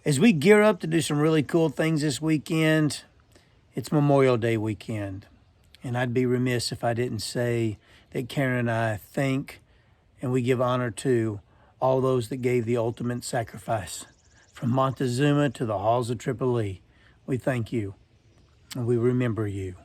As we gear up to do some really cool things this weekend, it's Memorial Day weekend. And I'd be remiss if I didn't say that Karen and I thank and we give honor to all those that gave the ultimate sacrifice. From Montezuma to the halls of Tripoli, we thank you and we remember you.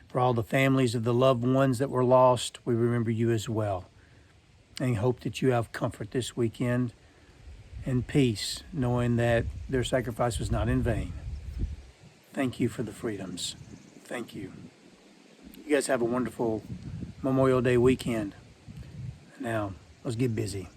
For all the families of the loved ones that were lost, we remember you as well. And hope that you have comfort this weekend and peace, knowing that their sacrifice was not in vain. Thank you for the freedoms. Thank you. You guys have a wonderful Memorial Day weekend. Now, let's get busy.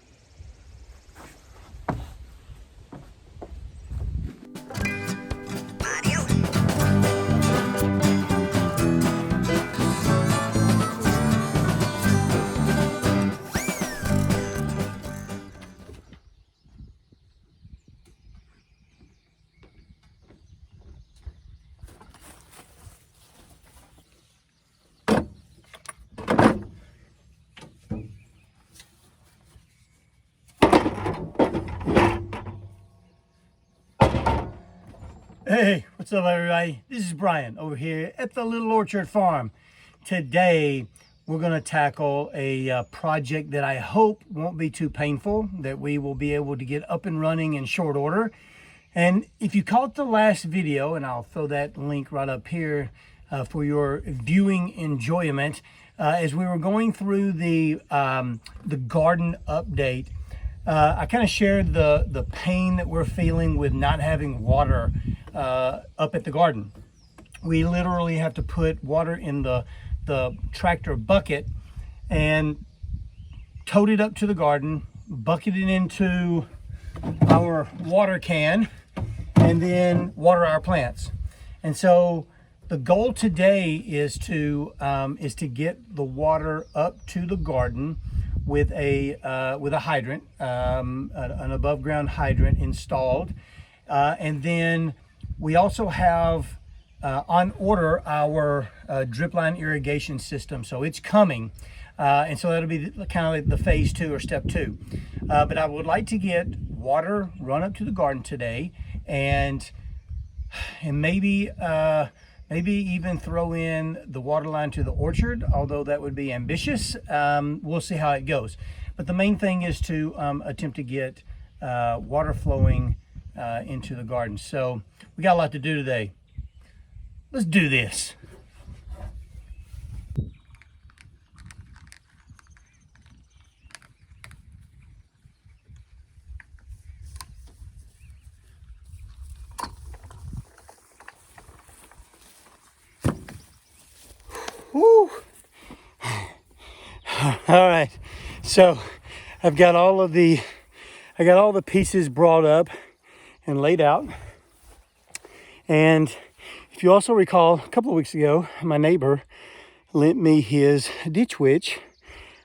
Hey, what's up everybody? This is Brian over here at the Little Orchard Farm. Today, we're going to tackle a project that I hope won't be too painful, that we will be able to get up and running in short order. And if you caught the last video, and I'll throw that link right up here for your viewing enjoyment, as we were going through the garden update, I kind of shared the pain that we're feeling with not having water up at the garden. We literally have to put water in the tractor bucket and tote it up to the garden, bucket it into our water can, and then water our plants. And so the goal today is to get the water up to the garden with a hydrant, an above ground hydrant installed, and then we also have on order our drip line irrigation system. So it's coming, and so that'll be kind of like the phase 2 or step 2. But I would like to get water run up to the garden today, and maybe even throw in the water line to the orchard, although that would be ambitious. We'll see how it goes. But the main thing is to attempt to get water flowing into the garden. So we got a lot to do today. Let's do this. Woo. All right, so I got all the pieces brought up and laid out. And if you also recall, a couple of weeks ago, my neighbor lent me his ditch witch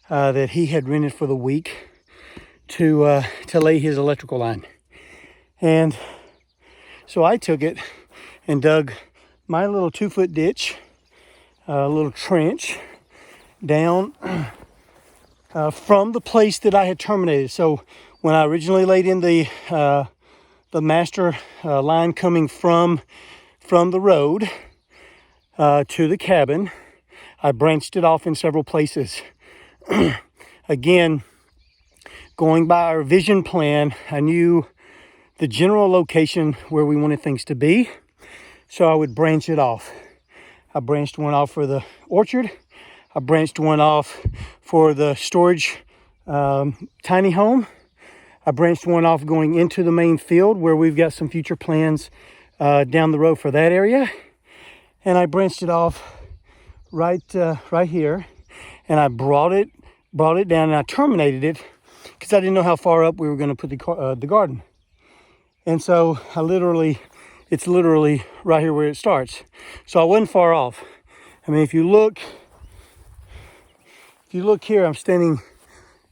that he had rented for the week to lay his electrical line. And so I took it and dug my little 2-foot ditch, a little trench down from the place that I had terminated. So when I originally laid in the master line coming from the road to the cabin, I branched it off in several places. Again, going by our vision plan, I knew the general location where we wanted things to be, so I would branch it off. I branched one off for the orchard. I branched one off for the storage tiny home. I branched one off going into the main field where we've got some future plans down the road for that area. And I branched it off right here. And I brought it down, and I terminated it because I didn't know how far up we were going to put the garden. And so it's literally right here where it starts. So I wasn't far off. I mean, if you look here, I'm standing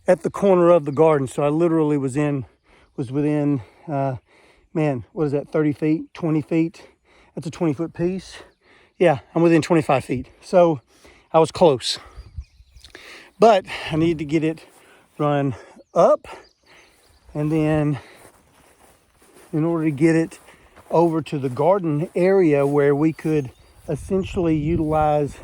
at the corner of the garden. So I literally was within, what is that, 30 feet, 20 feet? That's a 20-foot piece. Yeah, I'm within 25 feet. So I was close. But I needed to get it run up and then in order to get it over to the garden area where we could essentially utilize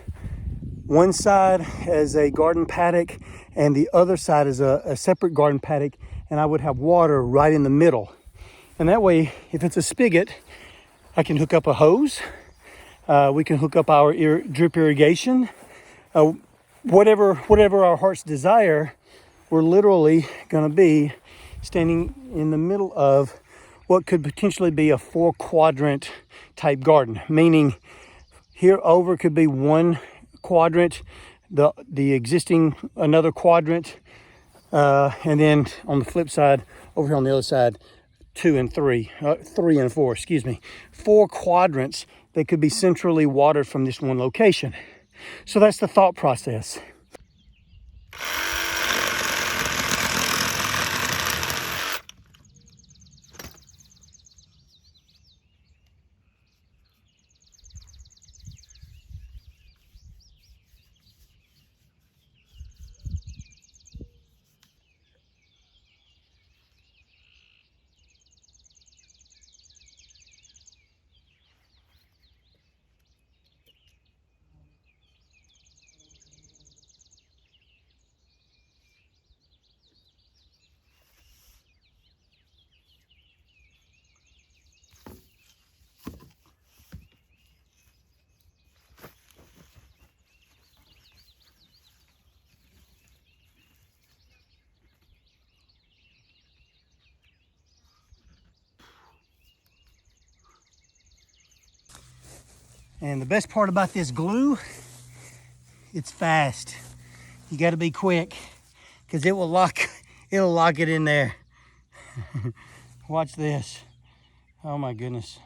one side as a garden paddock and the other side as a separate garden paddock, and I would have water right in the middle. And that way, if it's a spigot, I can hook up a hose. We can hook up our drip irrigation. Whatever our heart's desire, we're literally going to be standing in the middle of what could potentially be a 4-quadrant type garden, meaning here over could be one quadrant, the existing another quadrant, and then on the flip side, over here on the other side, 2 and 3, 3 and 4, excuse me, 4 quadrants that could be centrally watered from this one location. So that's the thought process. And the best part about this glue, it's fast. You got to be quick because it'll lock it in there. Watch this. Oh my goodness.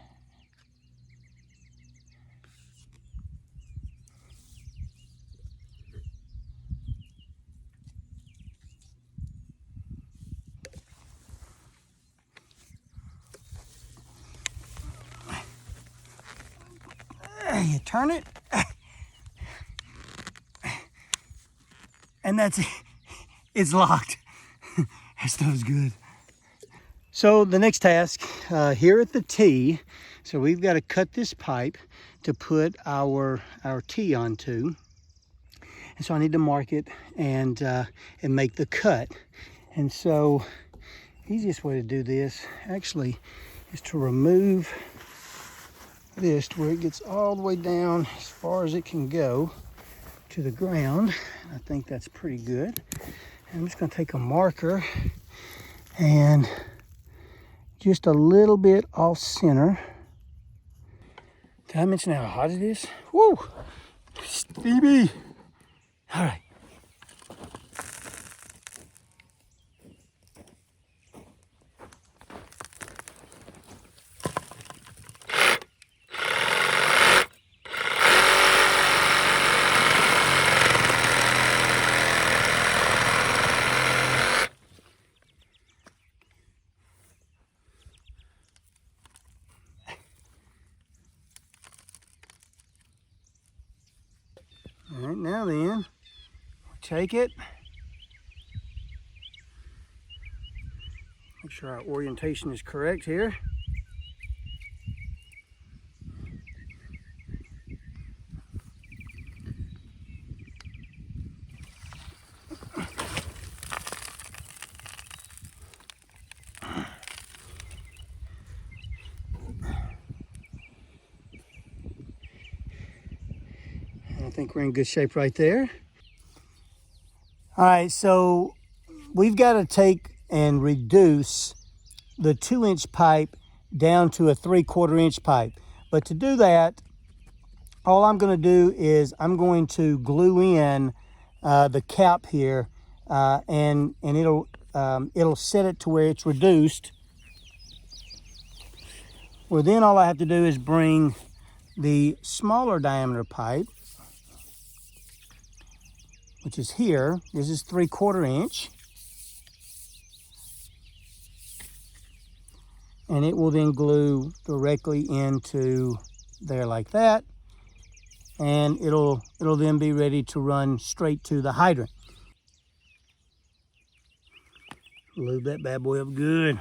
You turn it, and that's it. It's locked. That stuff's good. So the next task here at the tee, so we've got to cut this pipe to put our tee onto, and so I need to mark it and make the cut. And so the easiest way to do this actually is to remove this to where it gets all the way down as far as it can go to the ground. I think that's pretty good. And I'm just going to take a marker and just a little bit off center. Did I mention how hot it is? Woo! Stevie! All right. All right, now then, take it. Make sure our orientation is correct here. I think we're in good shape right there. All right, so we've got to take and reduce the 2-inch pipe down to a 3/4 inch pipe. But to do that, all I'm going to do is I'm going to glue in the cap here, and it'll set it to where it's reduced. Well, then all I have to do is bring the smaller diameter pipe, which is here. This is 3/4 inch. And it will then glue directly into there like that. And it'll then be ready to run straight to the hydrant. Lube that bad boy up good.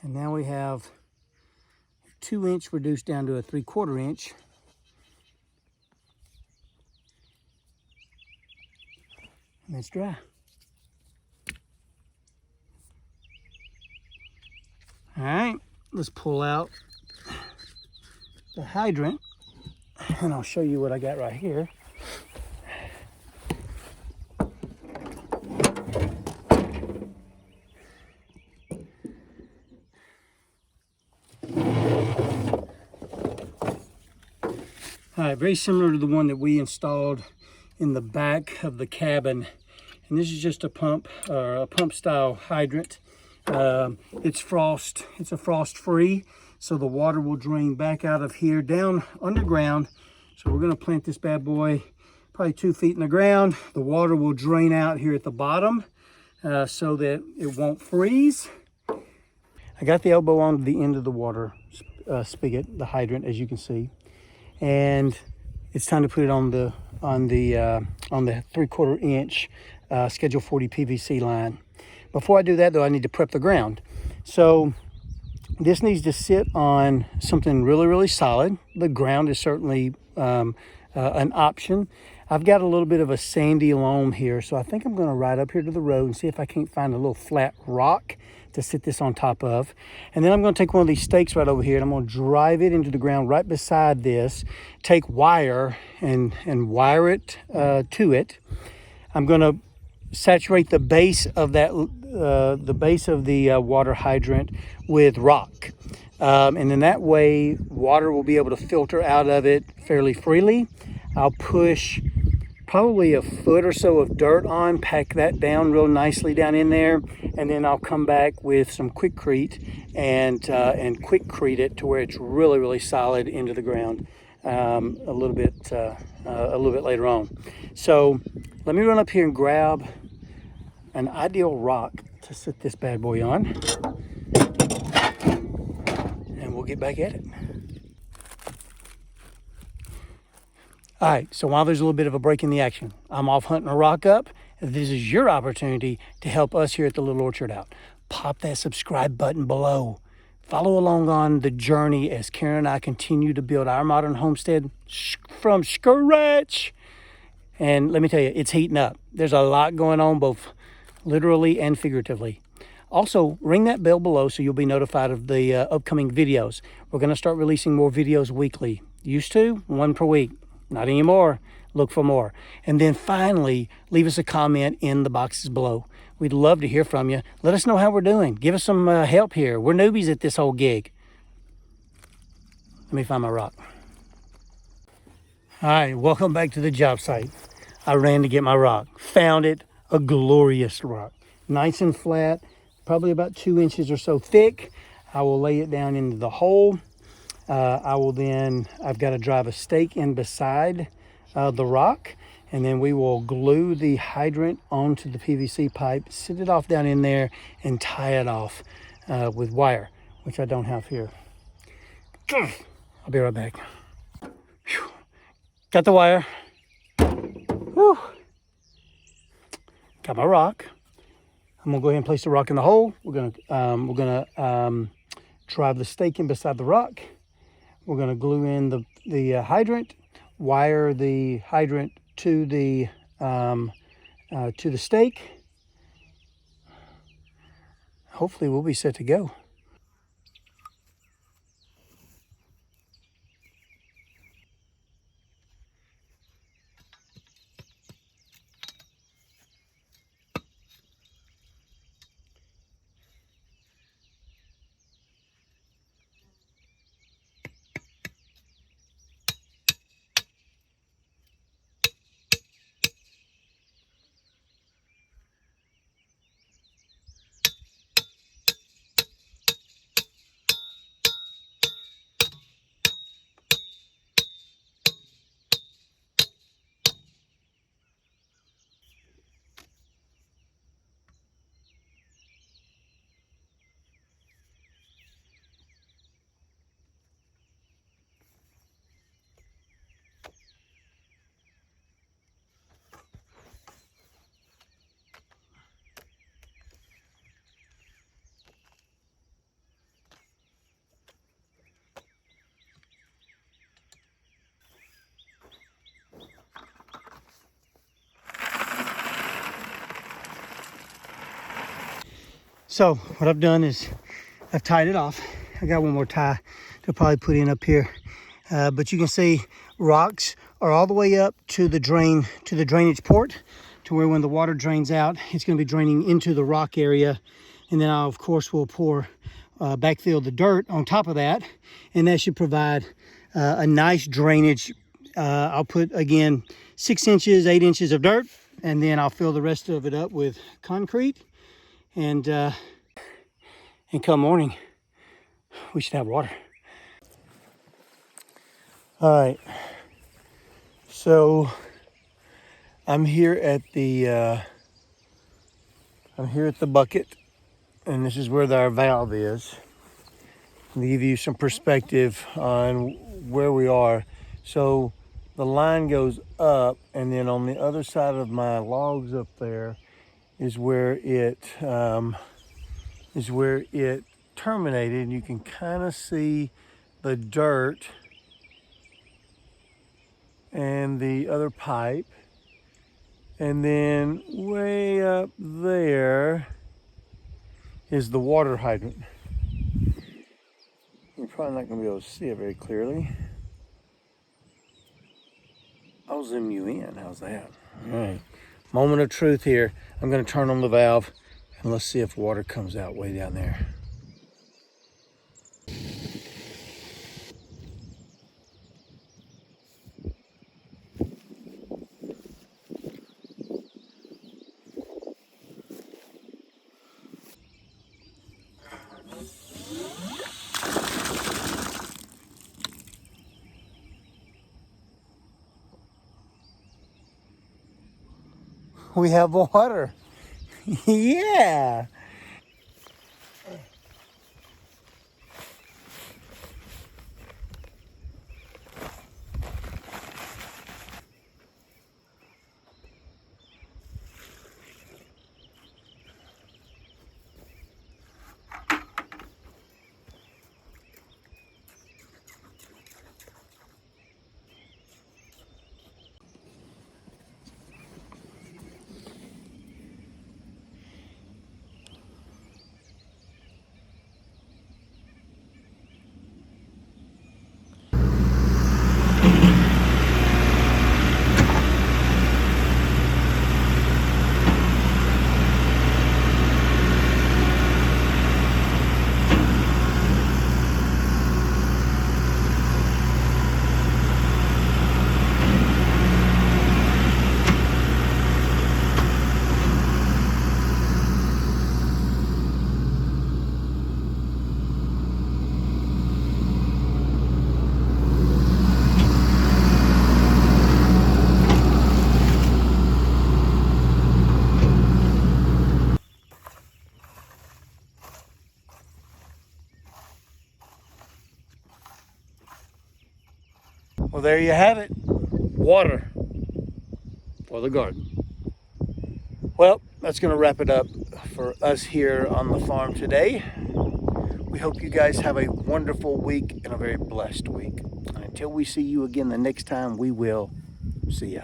And now we have 2 inch reduced down to a 3/4 inch. And it's dry. All right, let's pull out the hydrant and I'll show you what I got right here. All right, very similar to the one that we installed in the back of the cabin. And this is just a pump style hydrant. It's a frost free, so the water will drain back out of here down underground. So we're gonna plant this bad boy probably 2 feet in the ground. The water will drain out here at the bottom so that it won't freeze. I got the elbow on the end of the water spigot, the hydrant, as you can see. And it's time to put it on the 3/4 inch Schedule 40 PVC line. Before I do that though, I need to prep the ground. So this needs to sit on something really, really solid. The ground is certainly an option. I've got a little bit of a sandy loam here, so I think I'm gonna ride up here to the road and see if I can't find a little flat rock to sit this on top of. And then I'm gonna take one of these stakes right over here and I'm gonna drive it into the ground right beside this, take wire and wire it to it. I'm gonna saturate the base of that, the water hydrant with rock. And then that way water will be able to filter out of it fairly freely. I'll push probably a foot or so of dirt on, pack that down real nicely down in there, and then I'll come back with some Quickcrete and Quickcrete it to where it's really, really solid into the ground a little bit later on. So let me run up here and grab an ideal rock to sit this bad boy on, and we'll get back at it. All right, so while there's a little bit of a break in the action, I'm off hunting a rock up. This is your opportunity to help us here at the Little Orchard out. Pop that subscribe button below. Follow along on the journey as Karen and I continue to build our modern homestead from scratch. And let me tell you, it's heating up. There's a lot going on, both literally and figuratively. Also, ring that bell below so you'll be notified of the upcoming videos. We're going to start releasing more videos weekly. Used to, 1 per week. Not anymore. Look for more. And then finally, leave us a comment in the boxes below. We'd love to hear from you. Let us know how we're doing. Give us some help here. We're newbies at this whole gig. Let me find my rock. All right, welcome back to the job site. I ran to get my rock. Found it, a glorious rock. Nice and flat, probably about 2 inches or so thick. I will lay it down into the hole. I've got to drive a stake in beside the rock, and then we will glue the hydrant onto the PVC pipe, sit it off down in there, and tie it off with wire, which I don't have here. I'll be right back. Whew. Got the wire. Whew. Got my rock. I'm gonna go ahead and place the rock in the hole. We're gonna drive the stake in beside the rock. We're going to glue in the hydrant, wire the hydrant to the stake. Hopefully we'll be set to go. So what I've done is I've tied it off. I got one more tie to probably put in up here. But you can see rocks are all the way up to the drainage port, to where when the water drains out, it's going to be draining into the rock area. And then I, of course, will pour, backfill the dirt on top of that. And that should provide a nice drainage. I'll put, again, 6 inches, 8 inches of dirt, and then I'll fill the rest of it up with concrete. And come morning, we should have water. All right, so I'm here at the bucket, and this is where our valve is. To give you some perspective on where we are. So the line goes up, and then on the other side of my logs up there is where it terminated, and you can kind of see the dirt and the other pipe. And then way up there is the water hydrant. You're probably not going to be able to see it very clearly. I'll zoom you in. How's that? All right. Moment of truth here. I'm going to turn on the valve, and let's see if water comes out way down there. We have water. Yeah. Well, there you have it. Water for the garden. Well, that's going to wrap it up for us here on the farm today. We hope you guys have a wonderful week and a very blessed week. Until we see you again the next time, we will see ya.